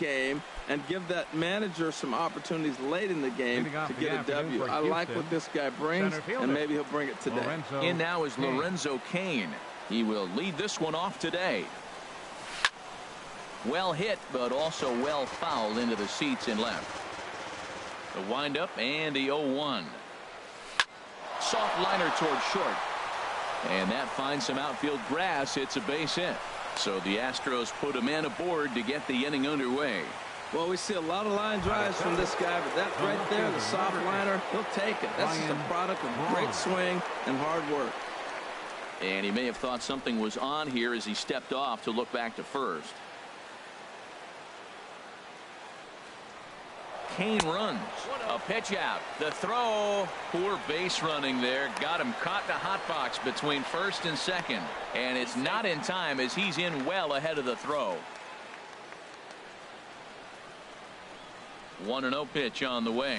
game and give that manager some opportunities late in the game to get a W. I like what this guy brings, and maybe he'll bring it today. In now is Lorenzo Cain. He will lead this one off today. Well hit, but also well fouled into the seats and left. The windup and the 0-1. Soft liner towards short. And that finds some outfield grass. It's a base hit. So the Astros put a man aboard to get the inning underway. Well, we see a lot of line drives from this guy, but that right there, the soft liner, he'll take it. That's just a product of great swing and hard work. And he may have thought something was on here as he stepped off to look back to first. Cain runs. A pitch out. The throw. Poor base running there. Got him caught in the hot box between first and second. And it's not in time as he's in well ahead of the throw. 1-0 pitch on the way.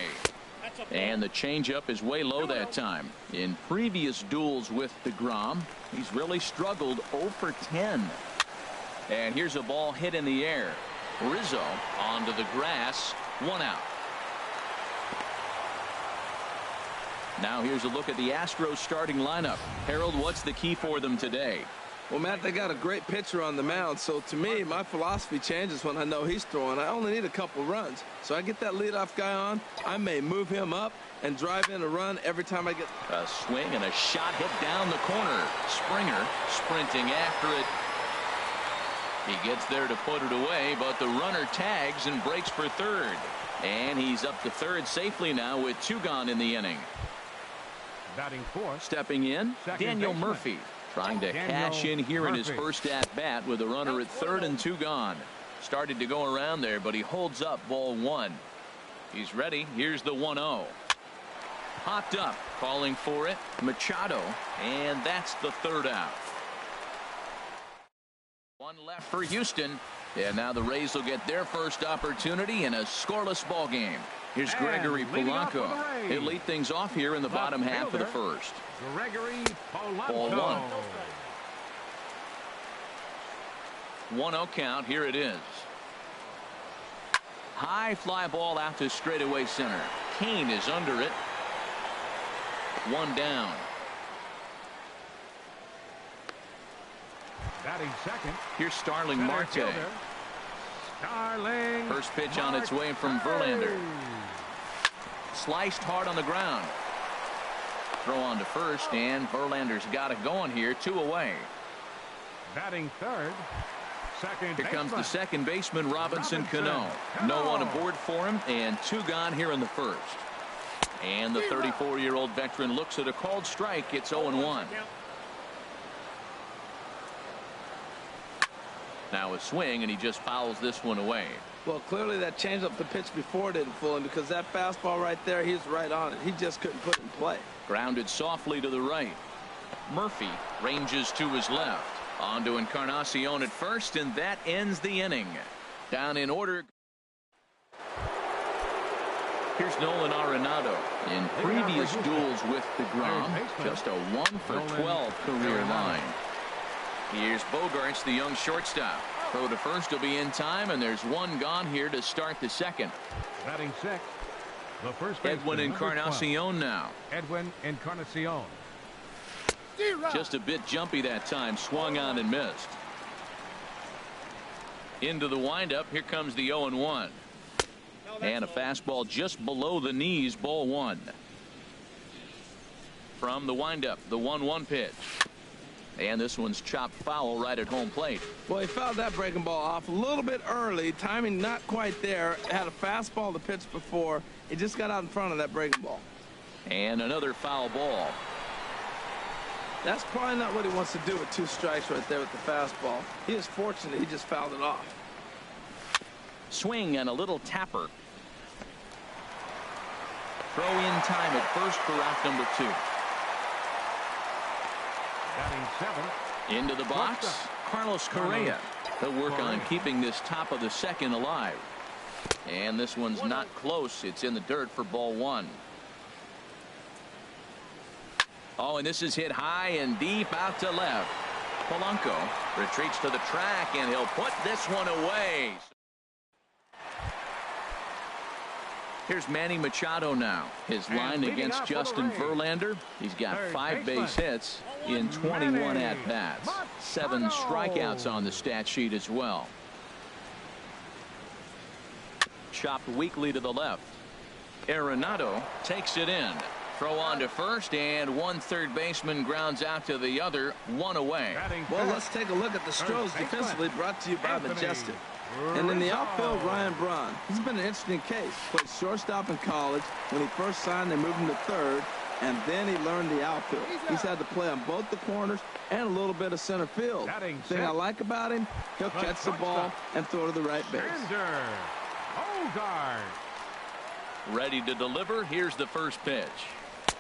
And the changeup is way low that time. In previous duels with DeGrom, he's really struggled 0 for 10. And here's a ball hit in the air. Rizzo onto the grass. 1 out. Now here's a look at the Astros starting lineup. Harold, what's the key for them today? Well, Matt, they got a great pitcher on the mound, so to me, my philosophy changes when I know he's throwing. I only need a couple runs. So I get that leadoff guy on, I may move him up and drive in a run every time I get a swing and a shot hit down the corner. Springer sprinting after it. He gets there to put it away, but the runner tags and breaks for third. And he's up to third safely now with 2 gone in the inning. Batting fourth. Stepping in, Daniel Murphy. Trying to cash in here in his first at-bat with a runner at third and 2 gone. Started to go around there, but he holds up ball 1. He's ready. Here's the 1-0. Popped up, calling for it. Machado, and that's the 3rd out. 1 left for Houston, and now the Rays will get their first opportunity in a scoreless ball game. Here's Gregory Polanco. He'll lead things off here in the bottom half of the first. Gregory Polanco. Ball 1. 1-0 count. Here it is. High fly ball out to straightaway center. Cain is under it. 1 down. Batting second. Here's Starling Marte. Starling. First pitch on its way from Verlander. Sliced hard on the ground. Throw on to first, and Verlander's got it going here. 2 away. Batting third. Second. Here comes the second baseman, Robinson Cano. No one aboard for him, and 2 gone here in the first. And the 34-year-old veteran looks at a called strike. It's 0-1. Now a swing, and he just fouls this one away. Well, clearly that changeup the pitch before didn't fool him, because that fastball right there, he's right on it. He just couldn't put it in play. Grounded softly to the right. Murphy ranges to his left. On to Encarnacion at first, and that ends the inning. Down in order. Here's Nolan Arenado. In previous duels with DeGrom, just a 1 for 12 career line. Here's Bogarts, the young shortstop. Throw to first will be in time, and there's 1 gone here to start the second. Batting sixth. The first Edwin Encarnacion now. Edwin Encarnacion. Just a bit jumpy that time. Swung on and missed. Into the windup. Here comes the 0-1. And a fastball just below the knees. Ball 1. From the windup, the 1-1 pitch. And this one's chopped foul right at home plate. Well, he fouled that breaking ball off a little bit early. Timing not quite there. Had a fastball to pitch before. He just got out in front of that breaking ball. And another foul ball. That's probably not what he wants to do with 2 strikes right there with the fastball. He is fortunate he just fouled it off. Swing and a little tapper. Throw in time at first for out number 2. Batting seventh. Into the box, Carlos Correa. He'll work on keeping this top of the second alive. And this one's not close. It's in the dirt for ball 1. Oh, and this is hit high and deep out to left. Polanco retreats to the track, and he'll put this one away. Here's Manny Machado now. His line against Justin Verlander. He's got 5 base hits in 21 at-bats. 7 strikeouts on the stat sheet as well. Chopped weakly to the left. Arenado takes it in. Throw on to first, and one third baseman grounds out to the other, 1 away. Well, let's take a look at the Stros defensively, brought to you by Majestic. And in the outfield, Ryan Braun. He's been an interesting case. Played shortstop in college. When he first signed, they moved him to third, and then he learned the outfield. He's had to play on both the corners and a little bit of center field. Thing I like about him, he'll catch the ball and throw to the right base. Ready to deliver. Here's the first pitch.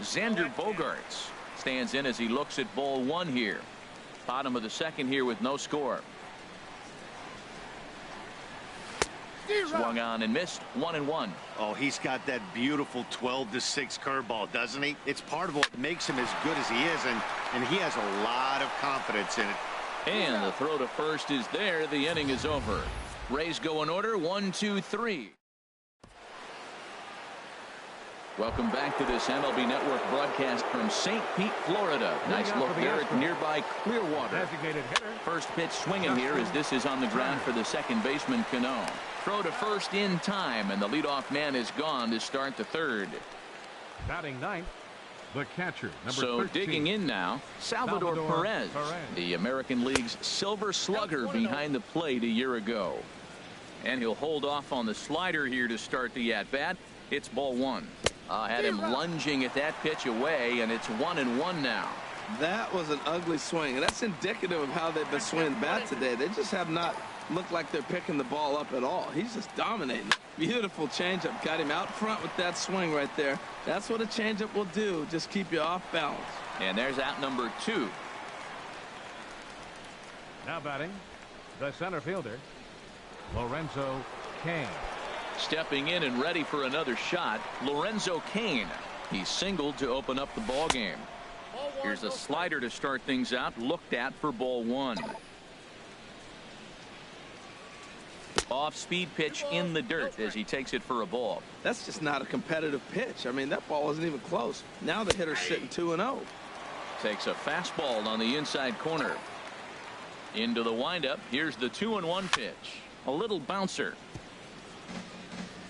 Xander Bogaerts stands in as he looks at ball 1 here. Bottom of the second here with no score. Swung on and missed. 1-1. Oh, he's got that beautiful 12-6 curveball, doesn't he? It's part of what makes him as good as he is, and he has a lot of confidence in it. And the throw to first is there. The inning is over. Rays go in order. 1, 2, 3. Welcome back to this MLB Network broadcast from St. Pete, Florida. Nice look there at nearby Clearwater. First pitch swinging here as this is on the ground for the second baseman, Cano. Throw to first in time, and the leadoff man is gone to start the third. Batting ninth, the catcher, number 13. Digging in now, Salvador Perez, the American League's Silver Slugger behind the plate a year ago. And he'll hold off on the slider here to start the at-bat. It's ball 1. Had him lunging at that pitch away, and it's 1-1 now. That was an ugly swing, and that's indicative of how they've been swinging bat today. They just have not looked like they're picking the ball up at all. He's just dominating. Beautiful changeup. Got him out front with that swing right there. That's what a changeup will do. Just keep you off balance. And there's out number 2. Now batting, the center fielder, Lorenzo Cain. Stepping in and ready for another shot, Lorenzo Cain. He singled to open up the ball game. Here's a slider to start things out, looked at for ball 1. Off-speed pitch in the dirt as he takes it for a ball. That's just not a competitive pitch. I mean, that ball wasn't even close. Now the hitter's sitting 2-0. Takes a fastball on the inside corner. Into the windup. Here's the 2-1 pitch. A little bouncer.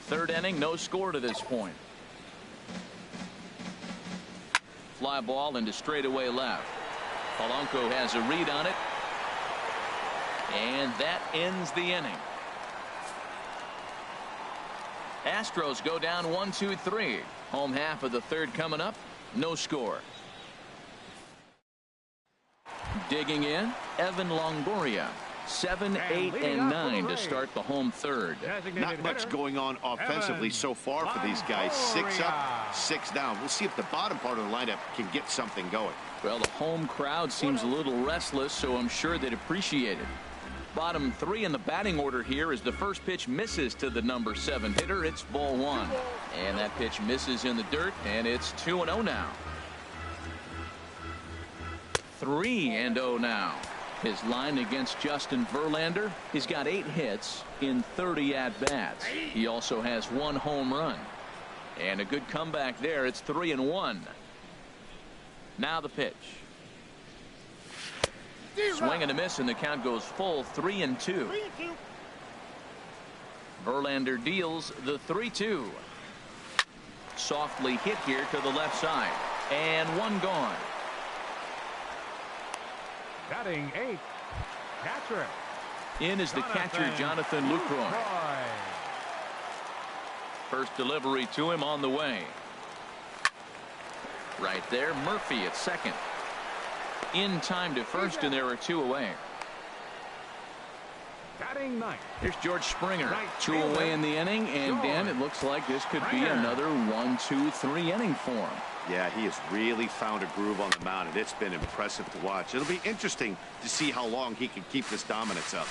Third inning, no score to this point. Fly ball into straightaway left. Polanco has a read on it. And that ends the inning. Astros go down 1-2-3. Home half of the third coming up. No score. Digging in, Evan Longoria. 7, 8, and 9 to start the home third. Not much going on offensively so far for these guys. 6 up, 6 down. We'll see if the bottom part of the lineup can get something going. Well, the home crowd seems a little restless, so I'm sure they'd appreciate it. Bottom 3 in the batting order here as the first pitch misses to the number 7 hitter. It's ball 1. And that pitch misses in the dirt, and it's 2-0 now. 3-0 now. His line against Justin Verlander, he's got 8 hits in 30 at-bats. He also has 1 home run. And a good comeback there. It's 3-1. Now the pitch. Swing and a miss, and the count goes full. 3-2. Verlander deals the 3-2. Softly hit here to the left side. And 1 gone. Batting 8th, catcher. In is the catcher, Jonathan Lucroy. First delivery to him on the way. Right there, Murphy at second. In time to first, and there are 2 away. Batting 9th. Here's George Springer. 2 away in the inning, and Dan, it looks like this could be another 1-2-3 inning for him. Yeah, he has really found a groove on the mound, and it's been impressive to watch. It'll be interesting to see how long he can keep this dominance up.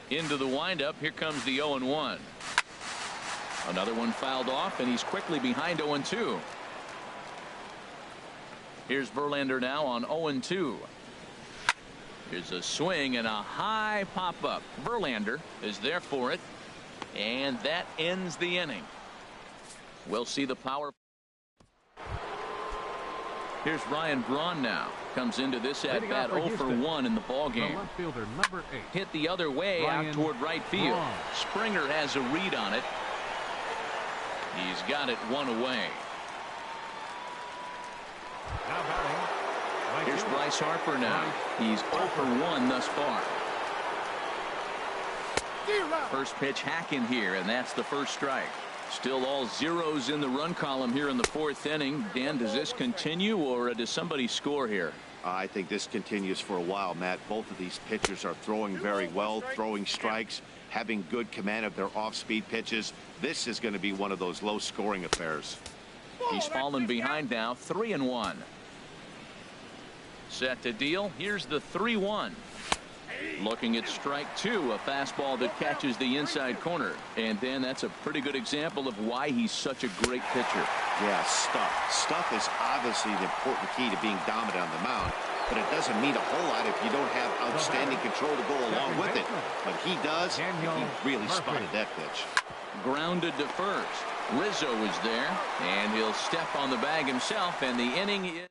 Into the windup. Here comes the 0-1. Another one fouled off, and he's quickly behind 0-2. Here's Verlander now on 0-2. Here's a swing and a high pop up. Verlander is there for it, and that ends the inning. We'll see the power. Here's Ryan Braun now. Comes into this at bat 0 for 1 in the ball game. The left fielder, number 8. Hit the other way out toward right field. Braun. Springer has a read on it. He's got it one away. Now batting. Here's Bryce Harper now. He's 0 for 1 thus far. First pitch hacking here, and that's the first strike. Still all zeros in the run column here in the 4th inning. Dan, does this continue, or does somebody score here? I think this continues for a while, Matt. Both of these pitchers are throwing very well, throwing strikes, having good command of their off-speed pitches. This is going to be one of those low-scoring affairs. He's fallen behind now, 3-1. Set to deal. Here's the 3-1. Looking at strike 2, a fastball that catches the inside corner. And Dan, that's a pretty good example of why he's such a great pitcher. Yeah, stuff is obviously the important key to being dominant on the mound, but it doesn't mean a whole lot if you don't have outstanding control to go along with it. But he does, and he really spotted that pitch. Grounded to first. Rizzo is there, and he'll step on the bag himself, and the inning is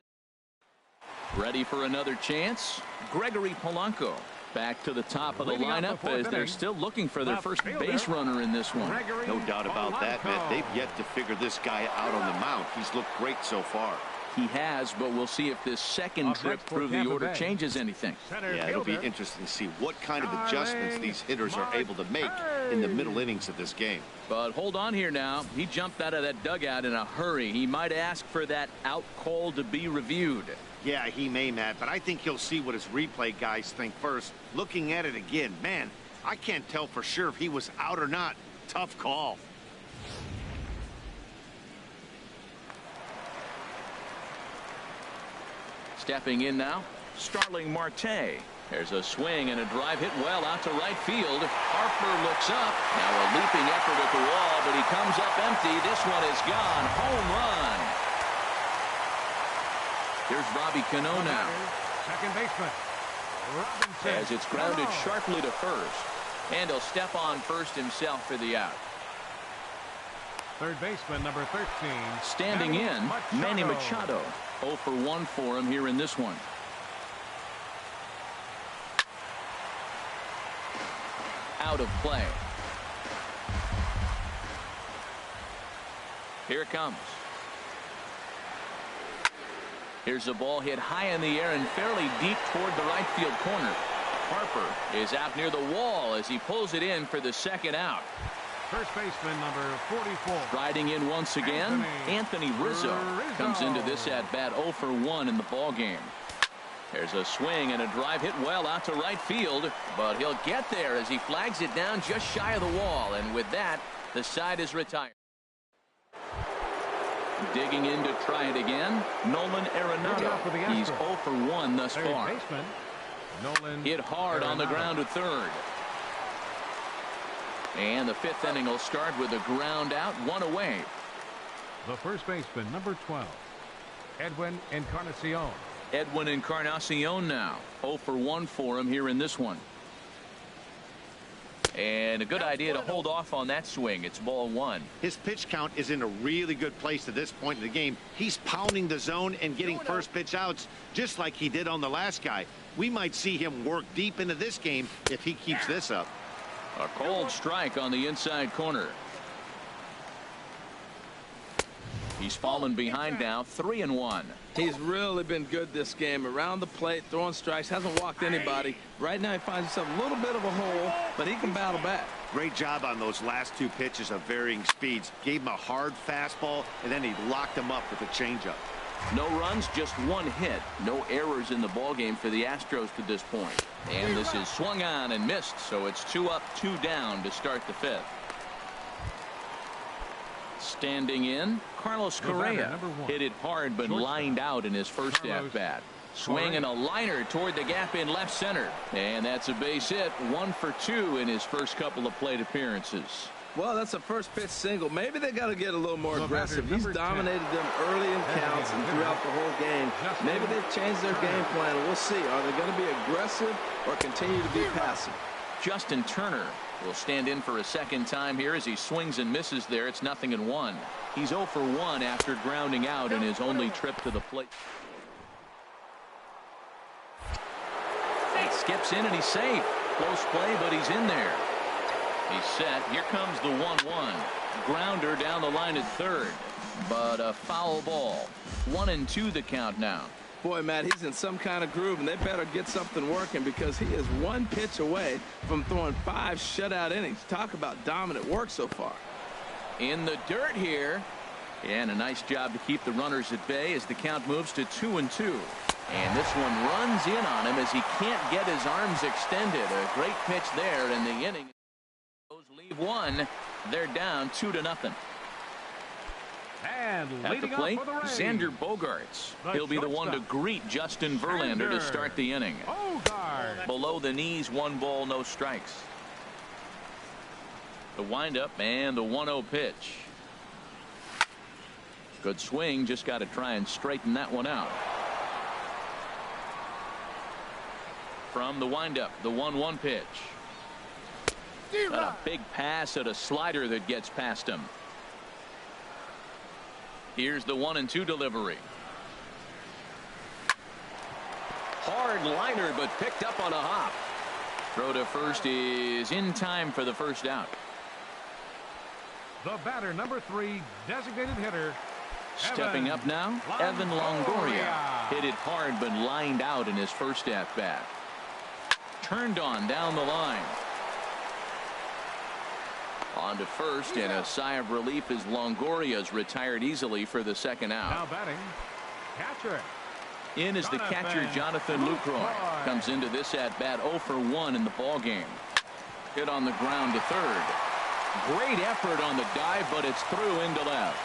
ready for another chance. Gregory Polanco back to the top of the lineup as they're still looking for their first base runner in this one. No doubt about that, Matt. They've yet to figure this guy out on the mound. He's looked great so far. He has, but we'll see if this second trip through the order changes anything. Yeah, it'll be interesting to see what kind of adjustments these hitters are able to make in the middle innings of this game. But hold on here now. He jumped out of that dugout in a hurry. He might ask for that out call to be reviewed. Yeah, he may, Matt, but I think he'll see what his replay guys think first. Looking at it again, man, I can't tell for sure if he was out or not. Tough call. Stepping in now, Starling Marte. There's a swing and a drive hit well out to right field. Harper looks up. Now a leaping effort at the wall, but he comes up empty. This one is gone. Home run. Here's Robbie Cano now. Second baseman, Robinson. As it's grounded sharply to first. And he'll step on first himself for the out. Third baseman, number 13. Standing in, Manny Machado. 0 for 1 for him here in this one. Out of play. Here it comes. Here's a ball hit high in the air and fairly deep toward the right field corner. Harper is out near the wall as he pulls it in for the second out. First baseman, number 44. Riding in once again, Anthony Rizzo comes into this at bat 0 for 1 in the ball game. There's a swing and a drive hit well out to right field, but he'll get there as he flags it down just shy of the wall, and with that, the side is retired. Digging in to try it again, Nolan Arenado. He's 0 for 1 thus far. Hit hard on the ground to third. And the 5th inning will start with a ground out, 1 away. The first baseman, number 12, Edwin Encarnacion. Edwin Encarnacion now. 0 for 1 for him here in this one. And a good idea to hold off on that swing. It's ball 1. His pitch count is in a really good place at this point in the game. He's pounding the zone and getting first pitch outs just like he did on the last guy. We might see him work deep into this game if he keeps this up. A cold strike on the inside corner. He's fallen behind now, 3-1. He's really been good this game. Around the plate, throwing strikes, hasn't walked anybody. Right now he finds himself a little bit of a hole, but he can battle back. Great job on those last 2 pitches of varying speeds. Gave him a hard fastball, and then he locked him up with a changeup. No runs, just 1 hit. No errors in the ballgame for the Astros to this point. And this is swung on and missed, so it's 2 up, 2 down to start the 5th. Standing in, Carlos Correa. Hit it hard but lined out in his first at-bat. Swing and a liner toward the gap in left center. And that's a base hit, 1 for 2 in his first couple of plate appearances. Well, that's a first pitch single. Maybe they got to get a little more aggressive. He's dominated them early in counts and throughout the whole game. Maybe they've changed their game plan. We'll see. Are they going to be aggressive or continue to be passive? Justin Turner will stand in for a second time here as he swings and misses there. It's 0-1. He's 0 for 1 after grounding out in his only trip to the plate. He skips in and he's safe. Close play, but he's in there. He's set. Here comes the 1-1. Grounder down the line at third, but a foul ball. 1-2 the count now. Boy, Matt, he's in some kind of groove, and they better get something working because he is one pitch away from throwing 5 shutout innings. Talk about dominant work so far. In the dirt here, and a nice job to keep the runners at bay as the count moves to 2-2. And this one runs in on him as he can't get his arms extended. A great pitch there in the inning. Those leave one. They're down 2-0. And at the plate, Xander Bogaerts. He'll be the one to greet Justin Verlander to start the inning. Below the knees, 1 ball, no strikes. The windup and the 1-0 pitch. Good swing, just got to try and straighten that one out. From the windup, the 1-1 pitch. Got a big pass at a slider that gets past him. Here's the 1-2 delivery. Hard liner, but picked up on a hop. Throw to first is in time for the first out. The batter, number 3, designated hitter. Stepping up now, Evan Longoria. Hit it hard, but lined out in his first at bat. Turned on down the line. On to first, and a sigh of relief as Longoria's retired easily for the second out. Now batting, catcher. In is the catcher Jonathan Lucroy. Comes into this at bat 0 for 1 in the ball game. Hit on the ground to third. Great effort on the dive, but it's through into left.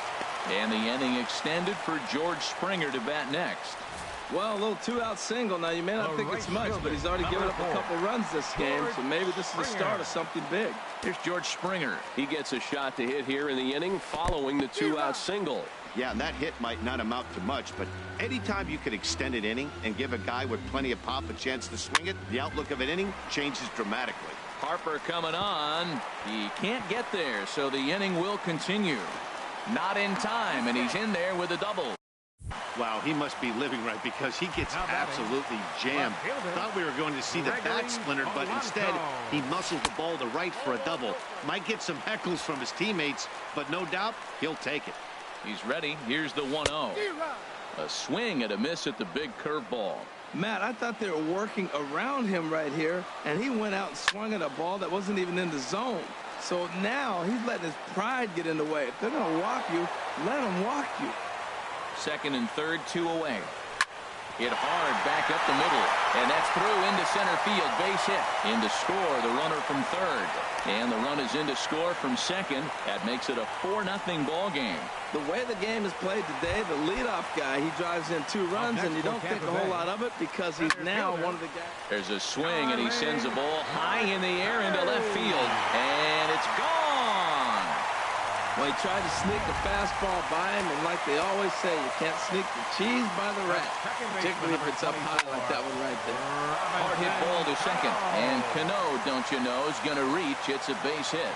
And the inning extended for George Springer to bat next. Well, a little 2-out single. Now, you may not think it's much, but he's already given up a couple runs this game, so maybe this is the start of something big. Here's George Springer. He gets a shot to hit here in the inning following the 2-out single. Yeah, and that hit might not amount to much, but anytime you can extend an inning and give a guy with plenty of pop a chance to swing it, the outlook of an inning changes dramatically. Harper coming on. He can't get there, so the inning will continue. Not in time, and he's in there with a double. Wow, he must be living right because he gets absolutely jammed. Thought we were going to see the bat splintered, but instead he muscled the ball to right for a double. Might get some heckles from his teammates, but no doubt he'll take it. He's ready. Here's the 1-0. A swing and a miss at the big curveball. Matt, I thought they were working around him right here, and he went out and swung at a ball that wasn't even in the zone. So now he's letting his pride get in the way. If they're going to walk you, let them walk you. Second and third, 2 away. Hit hard back up the middle, and that's through into center field. Base hit. In to score, the runner from third. And the run is in to score from second. That makes it a 4-0 ball game. The way the game is played today, the leadoff guy, he drives in 2 runs, and you don't think a whole lot of it because he's now one of the guys. There's a swing, and he sends the ball high in the air into left field, and it's gone. Well, he tried to sneak the fastball by him, and like they always say, you can't sneak the cheese by the rat, particularly if it's up high like that one right there. Hard hit ball to second, and Cano, don't you know, is going to reach. It's a base hit.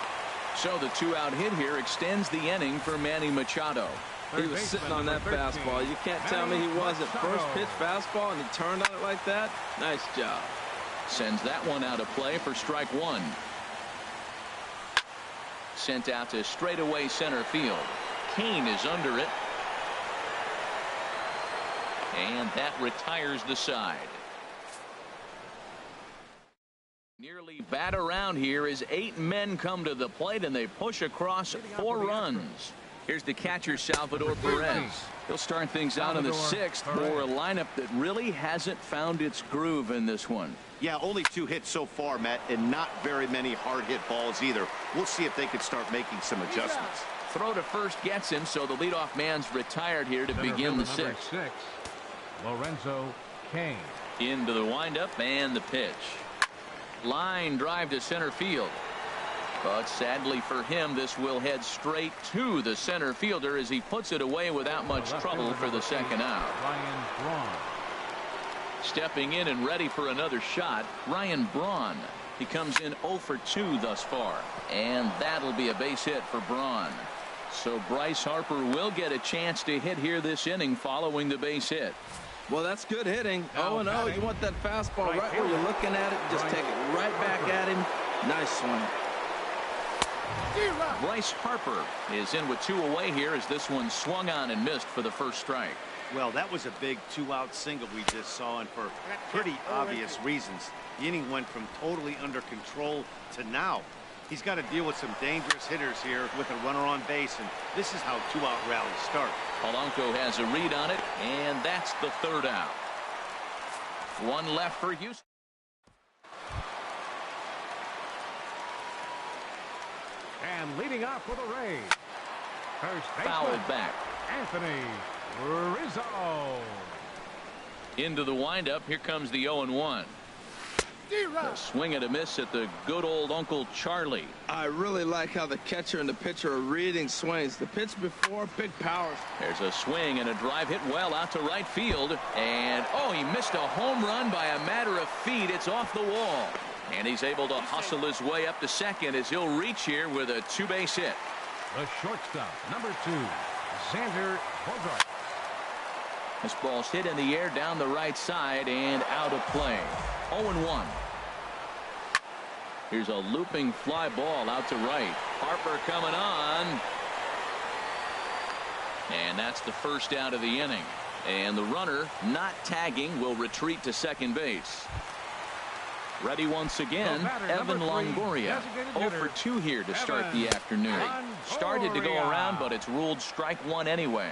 So the 2-out hit here extends the inning for Manny Machado. He was sitting on that fastball. You can't tell me he wasn't. First pitch fastball, and he turned on it like that. Nice job. Sends that one out of play for strike 1. Sent out to straightaway center field. Kane is under it. And that retires the side. Nearly bat around here as 8 men come to the plate, and they push across 4 runs. Here's the catcher, Salvador Perez. He'll start things out in the 6th for a lineup that really hasn't found its groove in this one. Yeah, only 2 hits so far, Matt, and not very many hard hit balls either. We'll see if they can start making some adjustments. Throw to first gets him, so the leadoff man's retired here to begin the 6th. Lorenzo Cain. Into the windup and the pitch. Line drive to center field. But sadly for him, this will head straight to the center fielder as he puts it away without much trouble for the second out. Ryan Braun. Stepping in and ready for another shot, Ryan Braun. He comes in 0 for 2 thus far, and that'll be a base hit for Braun. So Bryce Harper will get a chance to hit here this inning following the base hit. Well, that's good hitting. 0-0. You want that fastball right where you're looking at it. Just take it right back at him. Nice swing. Bryce Harper is in with 2 away here as this one swung on and missed for the first strike. Well, that was a big 2-out single we just saw, and for pretty obvious reasons. The inning went from totally under control to now. He's got to deal with some dangerous hitters here with a runner on base, and this is how 2-out rallies start. Polanco has a read on it, and that's the 3rd out. 1 left for Houston. And leading off for the Rays, first Fouled back. Anthony Rizzo. Into the windup. Here comes the 0-1. A swing and a miss at the good old Uncle Charlie. I really like how the catcher and the pitcher are reading swings. The pitch before, big power. There's a swing and a drive hit well out to right field. And, oh, he missed a home run by a matter of feet. It's off the wall. And he's able to hustle his way up to second as he'll reach here with a 2-base hit. The shortstop, number 2, Xander Bogaerts. This ball's hit in the air down the right side and out of play. 0-1. Here's a looping fly ball out to right. Harper coming on. And that's the first out of the inning. And the runner, not tagging, will retreat to second base. Ready once again, Evan Longoria. 0 for 2 here to start the afternoon. Started to go around, but it's ruled strike 1 anyway.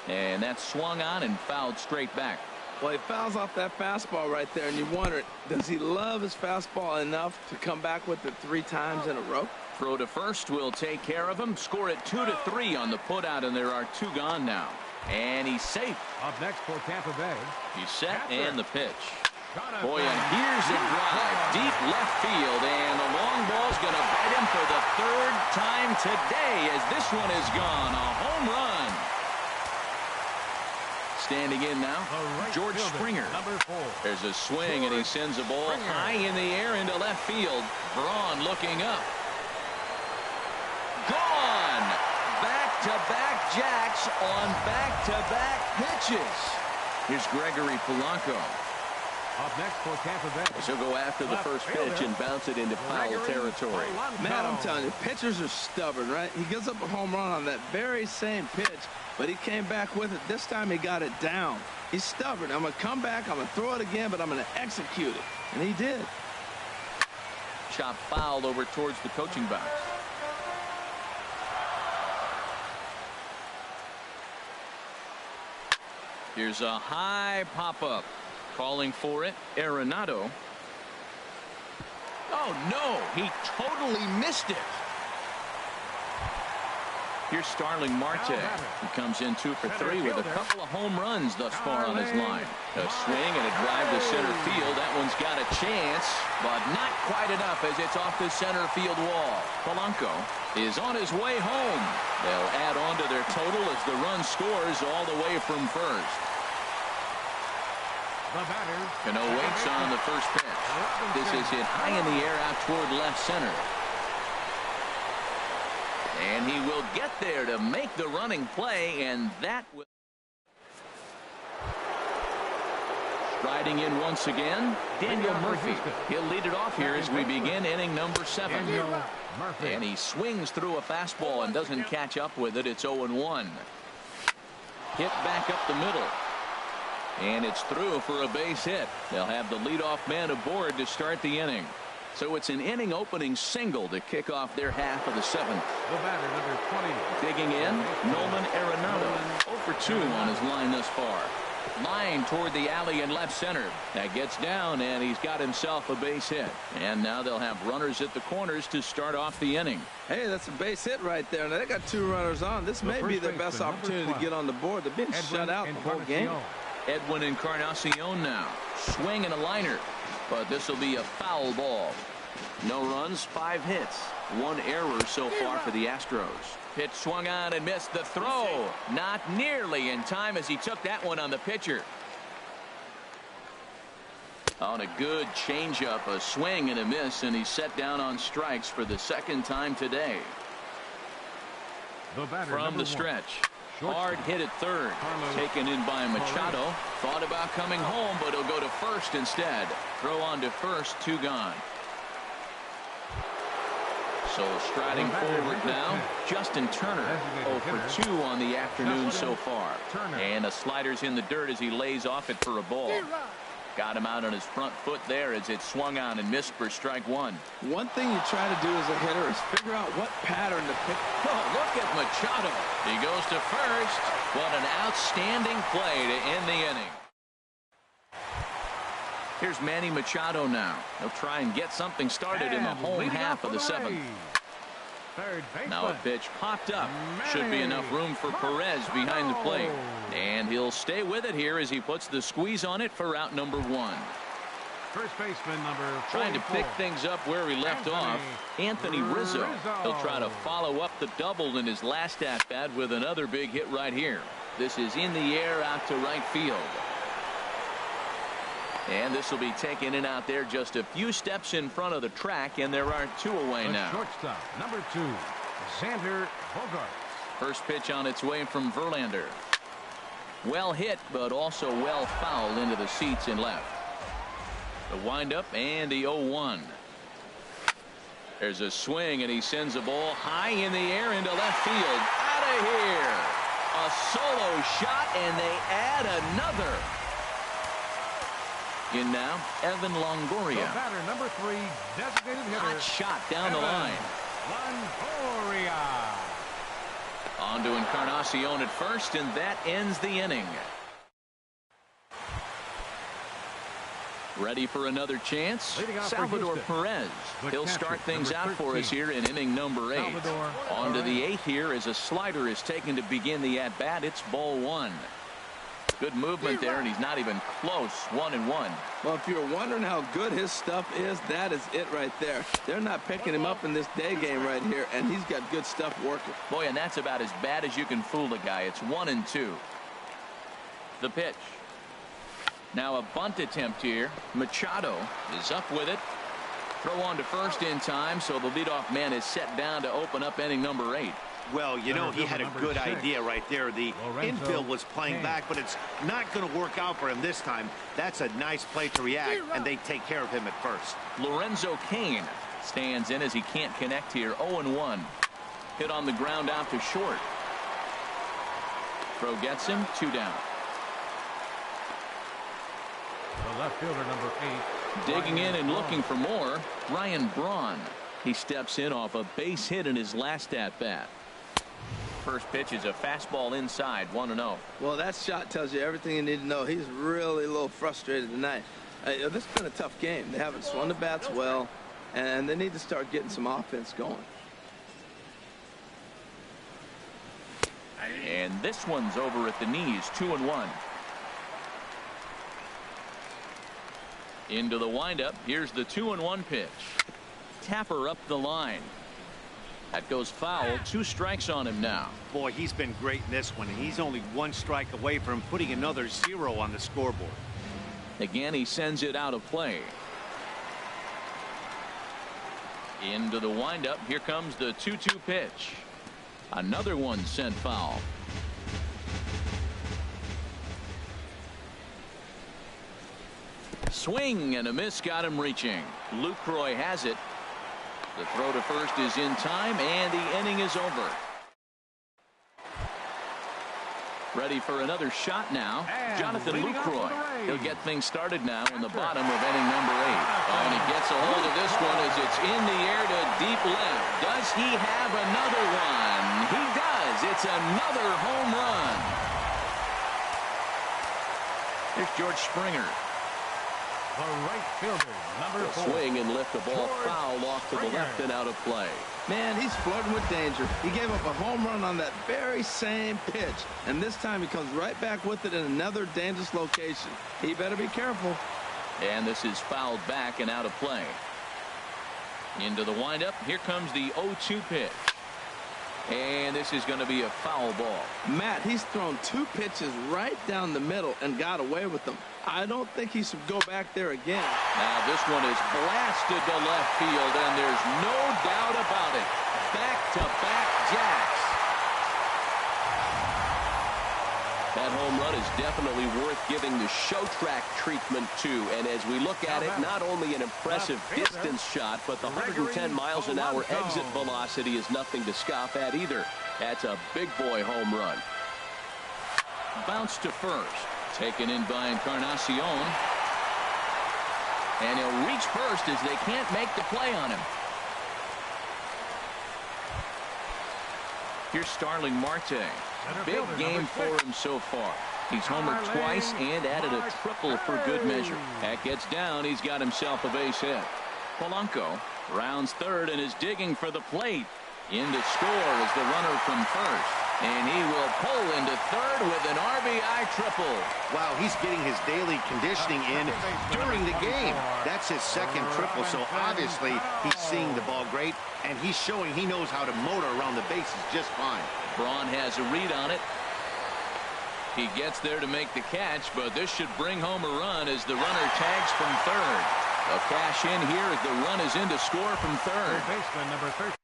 And that's swung on and fouled straight back. Well, he fouls off that fastball right there, and you wonder, does he love his fastball enough to come back with it 3 times in a row? Throw to first will take care of him. Score it 2-3 on the putout, and there are 2 gone now. And he's safe. Up next for Tampa Bay, He's set and the pitch. Boy, and here's a drive deep left field, and the long ball's going to bite him for the 3rd time today as this one is gone. A home run. Standing in now, George Springer. number 4. There's a swing, and he sends a ball high in the air into left field. Braun looking up. Gone! Back-to-back jacks on back-to-back pitches. Here's Gregory Polanco. Up next for Tampa Bay, He'll go after the first pitch and bounce it into foul territory. Man, I'm telling you, pitchers are stubborn, right? He gives up a home run on that very same pitch, but he came back with it. This time he got it down. He's stubborn. I'm going to come back, I'm going to throw it again, but I'm going to execute it. And he did. Chop fouled over towards the coaching box. Here's a high pop-up. Calling for it, Arenado. Oh, no, he totally missed it. Here's Starling Marte. He comes in 2 for 3 with a couple of home runs thus far on his line. A swing and a drive to center field. That one's got a chance, but not quite enough as it's off the center field wall. Polanco is on his way home. They'll add on to their total as the run scores all the way from first. Cano waits on the first pitch. This is hit high in the air out toward left center. And he will get there to make the running play, and that will. Striding in once again, Daniel Murphy. He'll lead it off here as we begin inning number 7. And he swings through a fastball and doesn't catch up with it. It's 0-1. Hit back up the middle. And it's through for a base hit. They'll have the leadoff man aboard to start the inning. So it's an inning opening single to kick off their half of the 7th. The batter, number 20. Digging in, Nolan Arenado. 0 for 2 on his line thus far. Line toward the alley in left center. That gets down, and he's got himself a base hit. And now they'll have runners at the corners to start off the inning. Hey, that's a base hit right there. Now they got 2 runners on. This may be their best opportunity to get on the board. They've been shut out the whole game. Edwin Encarnacion now. Swing and a liner. But this will be a foul ball. No runs, 5 hits. 1 error so far for the Astros. Pitch swung on and missed the throw. Not nearly in time as he took that one on the pitcher. On a good changeup, a swing and a miss, and he's set down on strikes for the second time today. From the stretch. Hard hit at third. Taken in by Machado. Thought about coming home, but he'll go to first instead. Throw on to first, 2 gone. So striding forward now, Justin Turner, 0 for 2 on the afternoon so far. And the slider's in the dirt as he lays off it for a ball. Got him out on his front foot there as it swung on and missed for strike 1. One thing you try to do as a hitter is figure out what pattern to pick. Oh, look at Machado. He goes to first. What an outstanding play to end the inning. Here's Manny Machado now. He'll try and get something started in the home half of the 7th. Now a pitch popped up. Should be enough room for Perez behind the plate. And he'll stay with it here as he puts the squeeze on it for out number 1. First baseman number 44. Trying to pick things up where he left off, Anthony Rizzo. He'll try to follow up the double in his last at-bat with another big hit right here. This is in the air out to right field. And this will be taken in out there just a few steps in front of the track, and there are 2 away now. Shortstop, number 2, Xander Bogaerts. First pitch on its way from Verlander. Well hit, but also well fouled into the seats and left. The windup and the 0-1. There's a swing, and he sends a ball high in the air into left field. Out of here. A solo shot, and they add another. In now, Evan Longoria. The batter, number 3, designated hitter. Hot shot down the line. Longoria. On to Encarnacion at first, and that ends the inning. Ready for another chance? Salvador Perez. He'll start things out for us here in inning number 8. On to the 8th here as a slider is taken to begin the at-bat. It's ball 1. Good movement there, and he's not even close. 1-1. Well, if you're wondering how good his stuff is, that is it right there. They're not picking him up in this day game right here, and he's got good stuff working. Boy, and that's about as bad as you can fool the guy. It's 1-2. The pitch. Now a bunt attempt here. Machado is up with it. Throw on to first in time, so the leadoff man is set down to open up inning number 8. Well, you know, he had a good idea right there. The infield was playing back, but it's not going to work out for him this time. That's a nice play to react, and they take care of him at first. Lorenzo Cain stands in as he can't connect here. 0-1. Hit on the ground out to short. Throw gets him. 2 down. The left fielder, number 8. Digging in and looking for more, Ryan Braun. He steps in off a base hit in his last at-bat. First pitch is a fastball inside, 1-0. Well, that shot tells you everything you need to know. He's really a little frustrated tonight. This has been a tough game. They haven't swung the bats well, and they need to start getting some offense going. And this one's over at the knees, 2-1. Into the windup. Here's the 2-1 pitch. Tapper up the line. That goes foul. 2 strikes on him now. Boy, he's been great in this one. He's only 1 strike away from putting another 0 on the scoreboard. Again, he sends it out of play. Into the windup. Here comes the 2-2 pitch. Another one sent foul. Swing and a miss got him reaching. Lucroy has it. The throw to first is in time, and the inning is over. Ready for another shot now. Jonathan Lucroy. He'll get things started now in the bottom of inning number 8. Oh, and he gets a hold of this one as it's in the air to deep left. Does he have another one? He does. It's another home run. Here's George Springer. The right fielder, number 4. Swing and lift the ball foul off to the left and out of play. Man, he's flirting with danger. He gave up a home run on that very same pitch, and this time he comes right back with it in another dangerous location. He better be careful. And this is fouled back and out of play. Into the windup. Here comes the 0-2 pitch. And this is going to be a foul ball. Matt, he's thrown 2 pitches right down the middle and got away with them. I don't think he should go back there again. Now this one is blasted to left field, and there's no doubt about it. Back-to-back jacks. That home run is definitely worth giving the show track treatment to. And as we look at it, not only an impressive distance shot, but the 110 miles an hour exit velocity is nothing to scoff at either. That's a big boy home run. Bounce to first. Taken in by Encarnacion. And he'll reach first as they can't make the play on him. Here's Starling Marte. Big game for him so far. He's homered twice and added a triple for good measure. That gets down. He's got himself a base hit. Polanco rounds third and is digging for the plate. In to score is the runner from first. And he will pull into third with an RBI triple. Wow, he's getting his daily conditioning in during the game. That's his second triple, so obviously he's seeing the ball great, and he's showing he knows how to motor around the bases just fine. Braun has a read on it. He gets there to make the catch, but this should bring home a run as the runner tags from third. A cash in here as the run is in to score from third. Baseman number 13.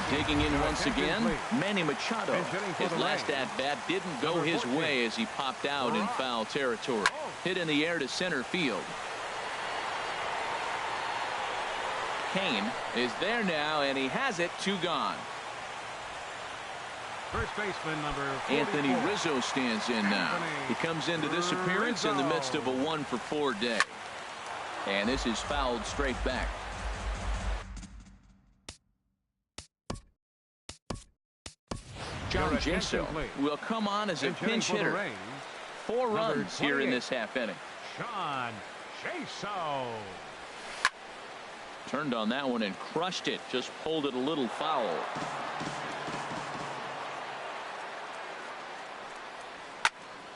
Digging in once again, Manny Machado. His last at-bat didn't go his way as he popped out in foul territory. Hit in the air to center field. Kane is there now, and he has it. 2 gone. First baseman number 44. Anthony Rizzo stands in now. He comes into this appearance in the midst of a 1-for-4 day. And this is fouled straight back. John Jaso will come on as a pinch hitter. 4 runs here in this half inning. John Jaso. Turned on that one and crushed it. Just pulled it a little foul.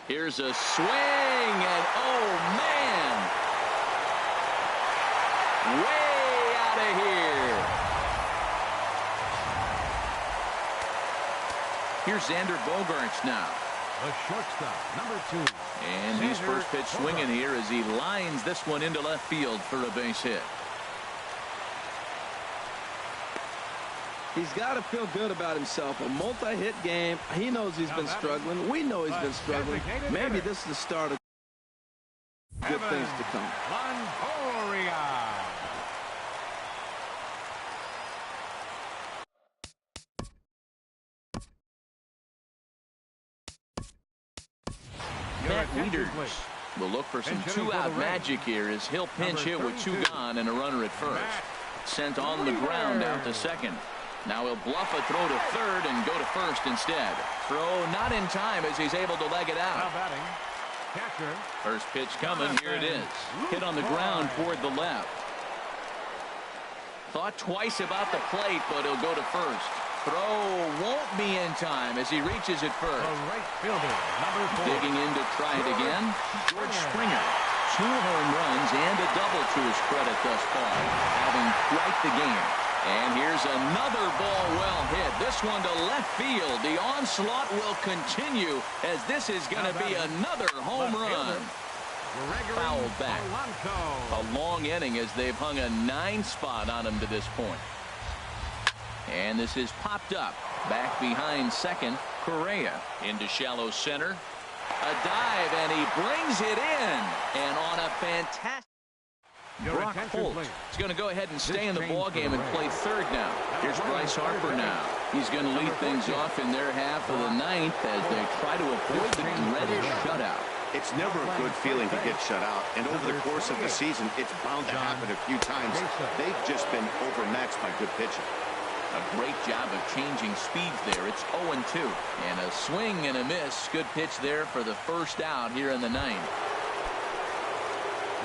Here's a swing, and oh man, way out of here. Here's Xander Bogaerts now. The shortstop, number 2. And he's first pitch swinging here as he lines this one into left field for a base hit. He's got to feel good about himself. A multi-hit game. He knows he's been struggling. We know he's been struggling. Maybe this is the start of good things to come. Matt Wieters will look for some 2-out magic here as he'll pinch hit with 2 gone and a runner at first. Sent on the ground out to second. Now he'll bluff a throw to third and go to first instead. Throw not in time as he's able to leg it out. First pitch coming. Here it is. Hit on the ground toward the left. Thought twice about the plate, but he'll go to first. Throw won't be in time as he reaches it first. Digging in to try it again. George Springer. 2 home runs and a double to his credit thus far, having quite the game. And here's another ball well hit. This one to left field. The onslaught will continue as this is going to be another home run. Fouled back. A long inning as they've hung a 9 spot on him to this point. And this is popped up. Back behind second. Correa into shallow center. A dive, and he brings it in. And on a fantastic... Brock Holt is going to go ahead and stay in the ballgame and play third now. Here's Bryce Harper now. He's going to lead things off in their half of the 9th as they try to avoid the dreaded shutout. It's never a good feeling to get shut out, and over the course of the season, it's bound to happen a few times. They've just been overmatched by good pitching. A great job of changing speeds there. It's 0-2. And a swing and a miss. Good pitch there for the first out here in the 9th.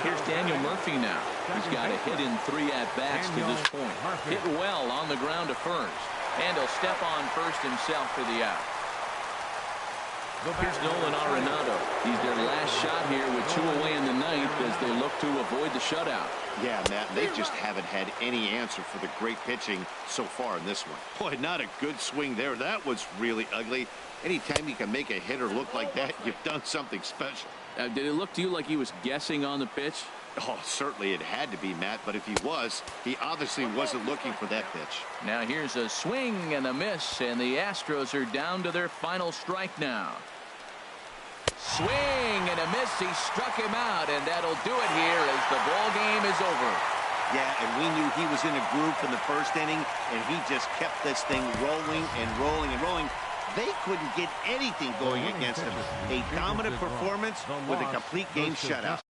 Here's Daniel Murphy now. He's got a hit in 3 at-bats to this point. Hit well on the ground to first. And he'll step on first himself for the out. Here's Nolan Arenado. He's their last shot here with 2 away in the 9th as they look look to avoid the shutout. Yeah, Matt, they just haven't had any answer for the great pitching so far in this one. Boy, not a good swing there. That was really ugly. Anytime you can make a hitter look like that, you've done something special. Did it look to you like he was guessing on the pitch? Oh, certainly it had to be, Matt, but if he was, he obviously wasn't looking for that pitch. Now here's a swing and a miss, and the Astros are down to their final strike now. Swing and a miss. He struck him out, and that'll do it here as the ball game is over. Yeah, and we knew he was in a groove from the first inning, and he just kept this thing rolling and rolling and rolling. They couldn't get anything going against him. A dominant performance with a complete game shutout.